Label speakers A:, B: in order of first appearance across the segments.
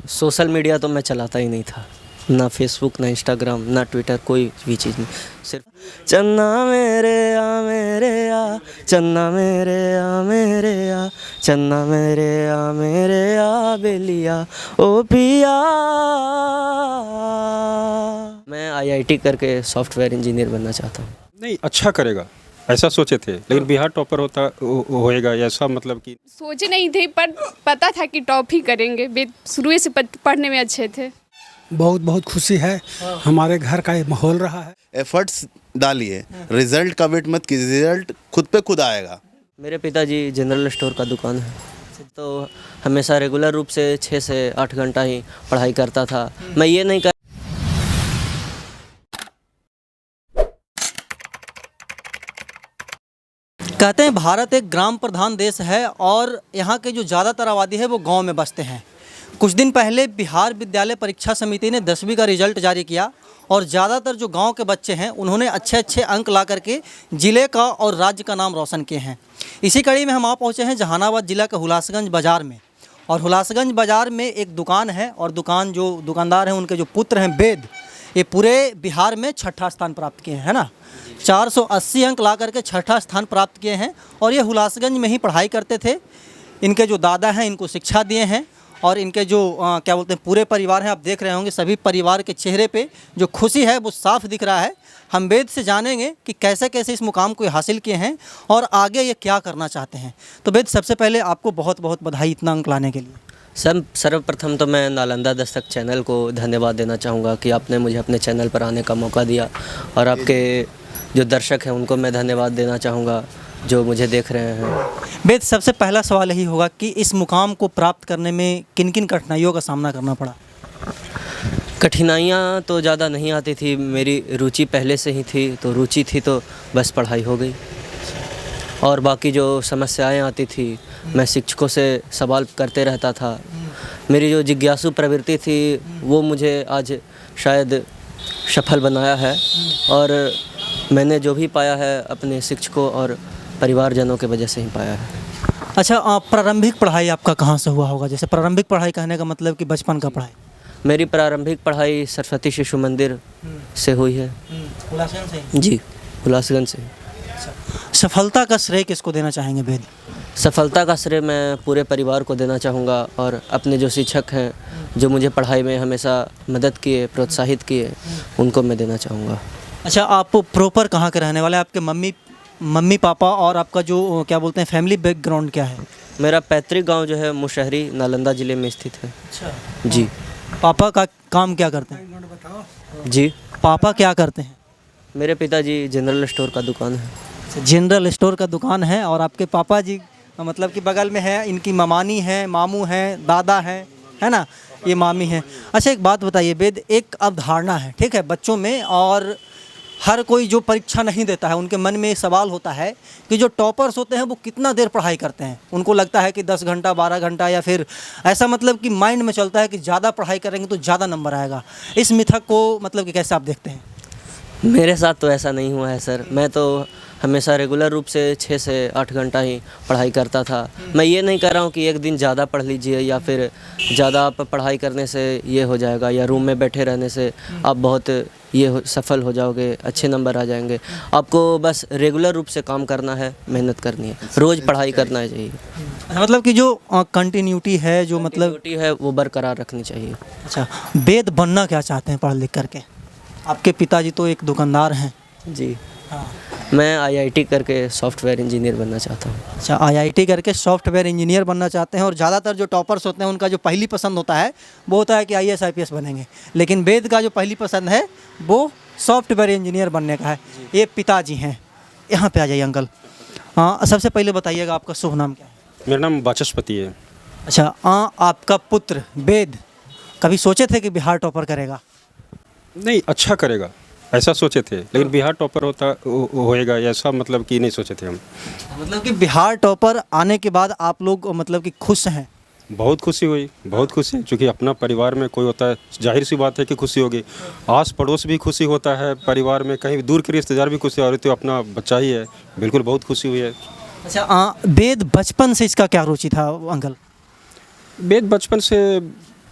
A: Social media तो मैं चलाता ही नहीं था, ना फेसबुक, ना इंस्टाग्राम, ना ट्विटर, कोई भी चीज़ नहीं। सिर्फ चन्ना मेरे आ, चन्ना मेरे आ, चन्ना मेरे आ बेलिया ओ पिया। मैं आईआईटी करके सॉफ्टवेयर इंजीनियर बनना चाहता हूँ।
B: नहीं, अच्छा करेगा ऐसा सोचे थे, लेकिन बिहार टॉपर होएगा ऐसा मतलब कि
C: सोचे नहीं थे, पर पता था कि टॉप ही करेंगे। वेद शुरू से पढ़ने में अच्छे थे।
D: बहुत बहुत खुशी है, हमारे घर का ये माहौल रहा है।
E: एफर्ट्स डालिए, रिजल्ट का वेट मत कीजिए, रिजल्ट खुद पे खुद आएगा।
A: मेरे पिताजी जनरल स्टोर का दुकान है, तो हमेशा रेगुलर रूप से 6 से 8 घंटा ही पढ़ाई करता था। मैं ये नहीं कर
F: कहते हैं भारत एक ग्राम प्रधान देश है और यहाँ के जो ज़्यादातर आबादी है वो गांव में बसते हैं। कुछ दिन पहले बिहार विद्यालय परीक्षा समिति ने 10वीं का रिजल्ट जारी किया और ज़्यादातर जो गांव के बच्चे हैं उन्होंने अच्छे अच्छे अंक ला करके ज़िले का और राज्य का नाम रोशन किए हैं। इसी कड़ी में हम आ पहुँचे हैं जहानाबाद जिला के हुलासगंज बाज़ार में, और हुलासगंज बाज़ार में एक दुकान है और जो दुकानदार हैं उनके जो पुत्र हैं वेद, ये पूरे बिहार में छठा स्थान प्राप्त किए हैं, है ना। 480 अंक ला करके छठा स्थान प्राप्त किए हैं और ये हुलासगंज में ही पढ़ाई करते थे। इनके जो दादा हैं इनको शिक्षा दिए हैं और इनके जो क्या बोलते हैं पूरे परिवार हैं, आप देख रहे होंगे सभी परिवार के चेहरे पे जो खुशी है वो साफ दिख रहा है। हम वेद से जानेंगे कि कैसे कैसे इस मुकाम को हासिल किए हैं और आगे ये क्या करना चाहते हैं। तो वेद, सबसे पहले आपको बहुत बहुत बधाई इतना अंक लाने के लिए।
A: सर्वप्रथम तो मैं नालंदा दस्तक चैनल को धन्यवाद देना चाहूँगा कि आपने मुझे अपने चैनल पर आने का मौका दिया, और आपके जो दर्शक हैं उनको मैं धन्यवाद देना चाहूँगा जो मुझे देख रहे हैं।
F: वेद, सबसे पहला सवाल यही होगा कि इस मुकाम को प्राप्त करने में किन किन कठिनाइयों का सामना करना पड़ा?
A: कठिनाइयाँ तो ज़्यादा नहीं आती थी, मेरी रुचि पहले से ही थी, तो रुचि थी तो बस पढ़ाई हो गई। और बाकी जो समस्याएं आती थी मैं शिक्षकों से सवाल करते रहता था। मेरी जो जिज्ञासु प्रवृत्ति थी वो मुझे आज शायद सफल बनाया है, और मैंने जो भी पाया है अपने शिक्षकों और परिवारजनों के वजह से ही पाया है।
F: अच्छा, प्रारंभिक पढ़ाई आपका कहाँ से हुआ होगा? जैसे प्रारंभिक पढ़ाई कहने का मतलब कि बचपन का पढ़ाई।
A: मेरी प्रारंभिक पढ़ाई सरस्वती शिशु मंदिर से हुई है।
F: हुलासगंज से?
A: जी, हुलासगंज से।
F: सफलता का श्रेय किसको देना चाहेंगे वेद?
A: सफलता का श्रेय मैं पूरे परिवार को देना चाहूँगा, और अपने जो शिक्षक हैं जो मुझे पढ़ाई में हमेशा मदद किए, प्रोत्साहित किए, उनको मैं देना चाहूँगा।
F: अच्छा, आप प्रॉपर कहाँ के रहने वाले हैं? आपके मम्मी पापा और आपका जो क्या बोलते हैं फैमिली बैकग्राउंड क्या है?
A: मेरा पैतृक गांव जो है मुशहरी नालंदा ज़िले में स्थित है।
F: अच्छा
A: जी।
F: पापा का काम क्या करते हैं?
A: जी,
F: पापा क्या करते हैं?
A: मेरे पिताजी जनरल स्टोर का दुकान है।
F: जनरल स्टोर का दुकान है और आपके पापा जी मतलब कि बगल में है, इनकी ममानी है, मामू हैं, दादा हैं, है ना, ये मामी हैं। अच्छा, एक बात बताइए वेद, एक अवधारणा है, ठीक है, बच्चों में, और हर कोई जो परीक्षा नहीं देता है उनके मन में एक सवाल होता है कि जो टॉपर्स होते हैं वो कितना देर पढ़ाई करते हैं। उनको लगता है कि 10 घंटा 12 घंटा, या फिर ऐसा मतलब कि माइंड में चलता है कि ज़्यादा पढ़ाई करेंगे तो ज़्यादा नंबर आएगा। इस मिथक को मतलब कि कैसे आप देखते हैं?
A: मेरे साथ तो ऐसा नहीं हुआ है सर। मैं तो हमेशा रेगुलर रूप से 6 से 8 घंटा ही पढ़ाई करता था। मैं ये नहीं कह रहा हूँ कि एक दिन ज़्यादा पढ़ लीजिए या फिर ज़्यादा आप पढ़ाई करने से ये हो जाएगा, या रूम में बैठे रहने से आप बहुत सफल हो जाओगे, अच्छे नंबर आ जाएंगे। आपको बस रेगुलर रूप से काम करना है, मेहनत करनी है, रोज़ पढ़ाई करना चाहिए।
F: मतलब कि जो कंटिन्यूटी है, जो मतलब
A: है वो बरकरार रखनी चाहिए।
F: अच्छा, वेद बनना क्या चाहते हैं पढ़ लिख करके? आपके पिताजी तो एक दुकानदार हैं।
A: जी
F: हाँ।
A: मैं आईआईटी करके सॉफ्टवेयर इंजीनियर बनना चाहता हूँ।
F: अच्छा, आईआईटी करके सॉफ्टवेयर इंजीनियर बनना चाहते हैं, और ज़्यादातर जो टॉपर्स होते हैं उनका जो पहली पसंद होता है वो होता है कि आईएएस आईपीएस बनेंगे, लेकिन वेद का जो पहली पसंद है वो सॉफ्टवेयर इंजीनियर बनने का है। ये पिताजी हैं, यहाँ पे आ जाइए अंकल। हाँ, सबसे पहले बताइएगा आपका शुभ नाम क्या है?
B: मेरा नाम वाचस्पति है।
F: अच्छा, आपका पुत्र वेद कभी सोचे थे कि बिहार टॉपर करेगा?
B: नहीं, अच्छा करेगा ऐसा सोचे थे, लेकिन बिहार टॉपर होएगा ऐसा मतलब कि नहीं सोचे थे हम।
F: मतलब कि बिहार टॉपर आने के बाद आप लोग मतलब कि खुश हैं?
B: बहुत खुशी हुई, बहुत खुशी, क्योंकि अपना परिवार में कोई होता है, जाहिर सी बात है कि खुशी होगी। आस पड़ोस भी खुशी होता है, परिवार में कहीं दूर के रिश्तेदार भी खुशी हो रही, तो अपना बच्चा ही है, बिल्कुल बहुत खुशी हुई है।
F: अच्छा, वेद बचपन से इसका क्या रुचि था अंकल?
B: वेद बचपन से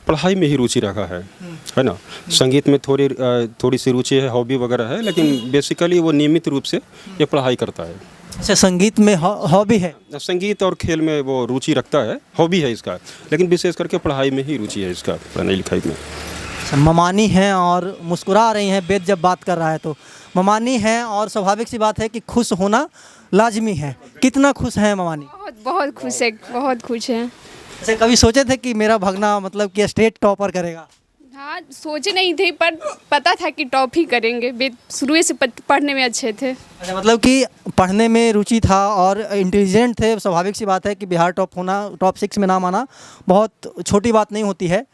B: पढ़ाई में ही रुचि रखा है ना। संगीत में थोड़ी सी रुचि है, हॉबी वगैरह है, लेकिन बेसिकली वो नियमित रूप से ये पढ़ाई करता है।
F: अच्छा, संगीत में हॉबी है?
B: संगीत और खेल में वो रुचि रखता है, हॉबी है इसका, लेकिन विशेष करके पढ़ाई में ही रुचि है इसका, पढ़ाई लिखाई में।
F: अच्छा, ममानी हैं और मुस्कुरा रही हैं वेद जब बात कर रहा है तो। ममानी हैं और स्वाभाविक सी बात है कि खुश होना लाजमी है। कितना खुश हैं ममानी?
C: बहुत बहुत खुश है, बहुत खुश है।
F: अच्छा, कभी सोचे थे कि मेरा भगना मतलब कि स्टेट टॉपर करेगा?
C: हाँ, सोचे नहीं थे पर पता था कि टॉप ही करेंगे। शुरू से पढ़ने में अच्छे थे।
F: अच्छा, मतलब कि पढ़ने में रुचि था और इंटेलिजेंट थे। स्वाभाविक सी बात है कि बिहार टॉप होना, टॉप 6 में नाम आना बहुत छोटी बात नहीं होती है।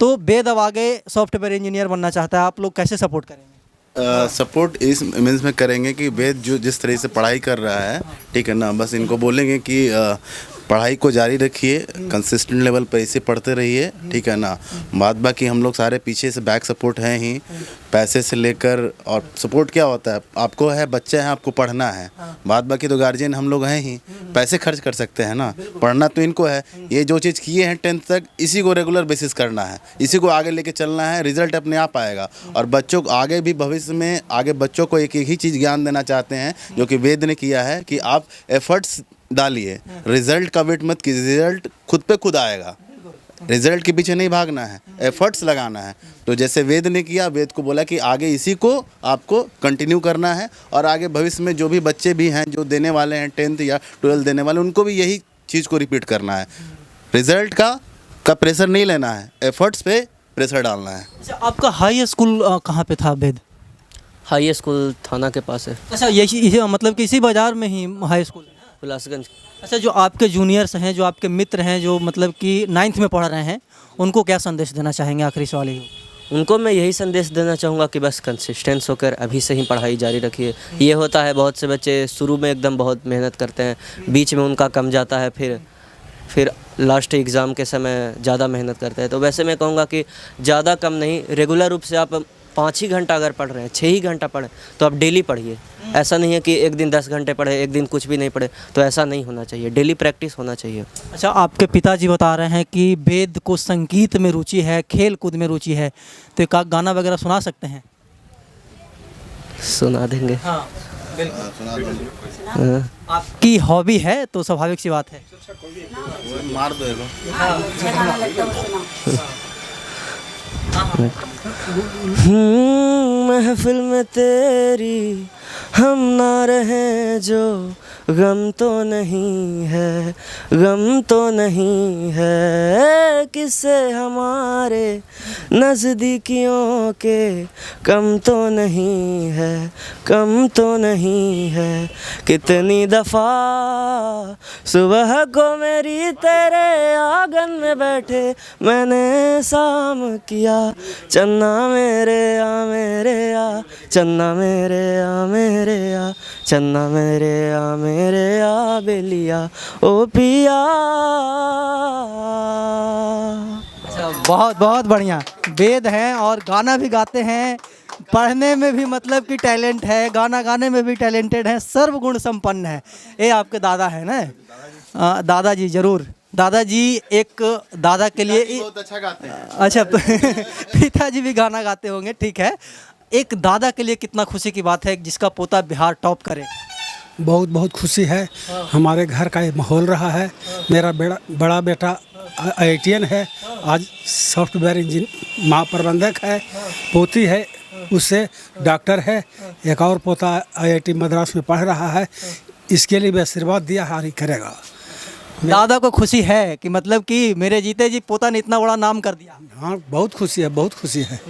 F: तो वेद अब आगे सॉफ्टवेयर इंजीनियर बनना चाहता है, आप लोग कैसे सपोर्ट करेंगे?
E: सपोर्ट इस मीन्स में करेंगे कि वेद जो जिस तरह से पढ़ाई कर रहा है, ठीक है ना, बस इनको बोलेंगे कि पढ़ाई को जारी रखिए, कंसिस्टेंट लेवल पे इसे पढ़ते रहिए, ठीक है ना। बाद बाकी हम लोग सारे पीछे से बैक सपोर्ट हैं ही, पैसे से लेकर। और सपोर्ट क्या होता है, आपको है बच्चे हैं, आपको पढ़ना है, बाद बाकी तो गार्जियन हम लोग हैं ही, पैसे खर्च कर सकते हैं ना, पढ़ना तो इनको है। ये जो चीज़ किए हैं 10th तक, इसी को रेगुलर बेसिस करना है, इसी को आगे लेके चलना है, रिजल्ट अपने आप आएगा। और बच्चों को आगे भी भविष्य में आगे बच्चों को एक ही चीज़ ज्ञान देना चाहते हैं जो कि वेद ने किया है कि आप एफर्ट्स डालिए, रिजल्ट का वेट मत कीजिए, रिजल्ट खुद पे खुद आएगा। रिजल्ट के पीछे नहीं भागना है, एफर्ट्स लगाना है। तो जैसे वेद ने किया, वेद को बोला कि आगे इसी को आपको कंटिन्यू करना है, और आगे भविष्य में जो भी बच्चे भी हैं जो देने वाले हैं 10th या 12th देने वाले, उनको भी यही चीज़ को रिपीट करना है। रिजल्ट का प्रेशर नहीं लेना है, एफर्ट्स पे प्रेशर डालना है।
F: अच्छा, आपका हाई स्कूल कहाँ पे था वेद?
A: हाई स्कूल थाना के पास है,
F: अच्छा, यही मतलब कि इसी बाज़ार में ही हाई स्कूल है?
A: हुलासगंज।
F: अच्छा, जो आपके जूनियर्स हैं, जो आपके मित्र हैं, जो मतलब कि 9th में पढ़ रहे हैं, उनको क्या संदेश देना चाहेंगे? आखिरी सवाल ही
A: उनको मैं यही संदेश देना चाहूँगा कि बस कंसिस्टेंस होकर अभी से ही पढ़ाई जारी रखिए। ये होता है बहुत से बच्चे शुरू में एकदम बहुत मेहनत करते हैं, बीच में उनका कम जाता है, फिर लास्ट एग्ज़ाम के समय ज़्यादा मेहनत करते हैं। तो वैसे मैं कहूँगा कि ज़्यादा कम नहीं, रेगुलर रूप से आप 5 ही घंटा अगर पढ़ रहे हैं, 6 ही घंटा पढ़ें, तो आप डेली पढ़िए। ऐसा नहीं है कि एक दिन 10 घंटे पढ़े, एक दिन कुछ भी नहीं पढ़े, तो ऐसा नहीं होना चाहिए, डेली प्रैक्टिस होना चाहिए।
F: अच्छा, आपके पिताजी बता रहे हैं कि वेद को संगीत में रुचि है, खेल कूद में रुचि है, तो एक गाना वगैरह सुना सकते हैं?
A: सुना देंगे।
F: हाँ, बिल्कुल।
A: हाँ।
F: आपकी हॉबी है तो स्वाभाविक सी बात है।
E: मार दो एगो।
A: महफिल में तेरी हम ना रहे जो, गम तो नहीं है, गम तो नहीं है, किससे हमारे नज़दीकियों के कम तो नहीं है, कम तो नहीं है। कितनी दफ़ा सुबह को मेरी तेरे आंगन में बैठे मैंने साम किया, चन्ना मेरे आ, चन्ना मेरे आ, चन्ना मेरे आ बेलिया ओ पिया।
F: अच्छा, बहुत बहुत बढ़िया। वेद हैं और गाना भी गाते हैं, पढ़ने में भी मतलब कि टैलेंट है, गाना गाने में भी टैलेंटेड है, सर्वगुण संपन्न है। ये आपके दादा है ना? दादाजी ज़रूर। दादाजी एक दादा के लिए
E: बहुत अच्छा गाते हैं।
F: अच्छा पिताजी भी गाना गाते होंगे, ठीक है। एक दादा के लिए कितना खुशी की बात है जिसका पोता बिहार टॉप करे।
D: बहुत बहुत खुशी है। हमारे घर का ये माहौल रहा है। मेरा बड़ा बेटा IITian है, आज सॉफ्टवेयर इंजीनियर महाप्रबंधक है, पोती है उससे डॉक्टर है, एक और पोता IIT मद्रास में पढ़ रहा है। इसके लिए भी आशीर्वाद दिया हारी करेगा।
F: दादा को खुशी है कि मतलब कि मेरे जीते जी पोता ने इतना बड़ा नाम कर दिया।
D: हाँ, बहुत खुशी है, बहुत खुशी है।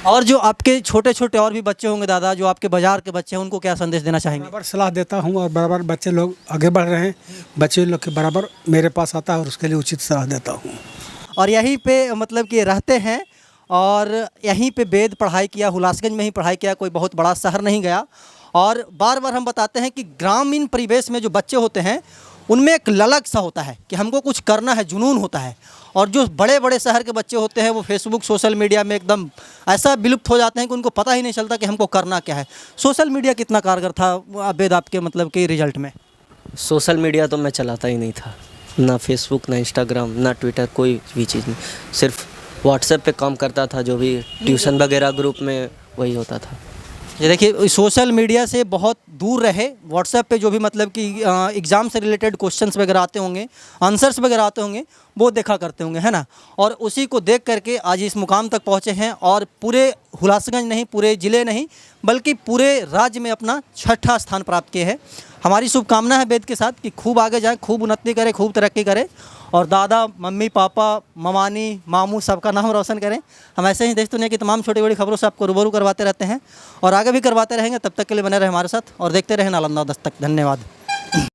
F: और जो आपके छोटे छोटे और भी बच्चे होंगे दादा, जो आपके बाजार के बच्चे हैं, उनको क्या संदेश देना चाहेंगे?
D: बराबर सलाह देता हूँ और बराबर बच्चे लोग आगे बढ़ रहे हैं, बच्चे लोग के बराबर मेरे पास आता है और उसके लिए उचित सलाह देता हूँ।
F: और यहीं पे मतलब कि रहते हैं और यहीं पे वेद पढ़ाई किया, हुलासगंज में ही पढ़ाई किया, कोई बहुत बड़ा शहर नहीं गया। और बार बार हम बताते हैं कि ग्रामीण परिवेश में जो बच्चे होते हैं उनमें एक ललक सा होता है कि हमको कुछ करना है, जुनून होता है। और जो बड़े बड़े शहर के बच्चे होते हैं वो फेसबुक सोशल मीडिया में एकदम ऐसा विलुप्त हो जाते हैं कि उनको पता ही नहीं चलता कि हमको करना क्या है। सोशल मीडिया कितना कारगर था वेद आपके मतलब कि रिजल्ट में?
A: सोशल मीडिया तो मैं चलाता ही नहीं था, ना फेसबुक, ना इंस्टाग्राम, ना ट्विटर, कोई भी चीज़ नहीं। सिर्फ व्हाट्सएप पे काम करता था, जो भी ट्यूशन वगैरह ग्रुप में वही होता था।
F: ये देखिए सोशल मीडिया से बहुत दूर रहे, व्हाट्सएप पे जो भी मतलब कि एग्ज़ाम से रिलेटेड क्वेश्चंस वगैरह आते होंगे, आंसर्स वगैरह आते होंगे, वो देखा करते होंगे, है ना। और उसी को देख करके आज इस मुकाम तक पहुँचे हैं और पूरे हुलासगंज नहीं, पूरे ज़िले नहीं, बल्कि पूरे राज्य में अपना 6ठा स्थान प्राप्त किए हैं। हमारी शुभकामना है वेद के साथ कि खूब आगे जाए, खूब उन्नति करे, खूब तरक्की करे और दादा, मम्मी, पापा, ममानी, मामू सबका नाम रोशन करें। हम ऐसे ही देश दुनिया की तमाम छोटी बड़ी खबरों से आपको रूबरू करवाते रहते हैं और आगे भी करवाते रहेंगे। तब तक के लिए बने रहे हमारे साथ और देखते रहें नालंदा दस्तक। धन्यवाद।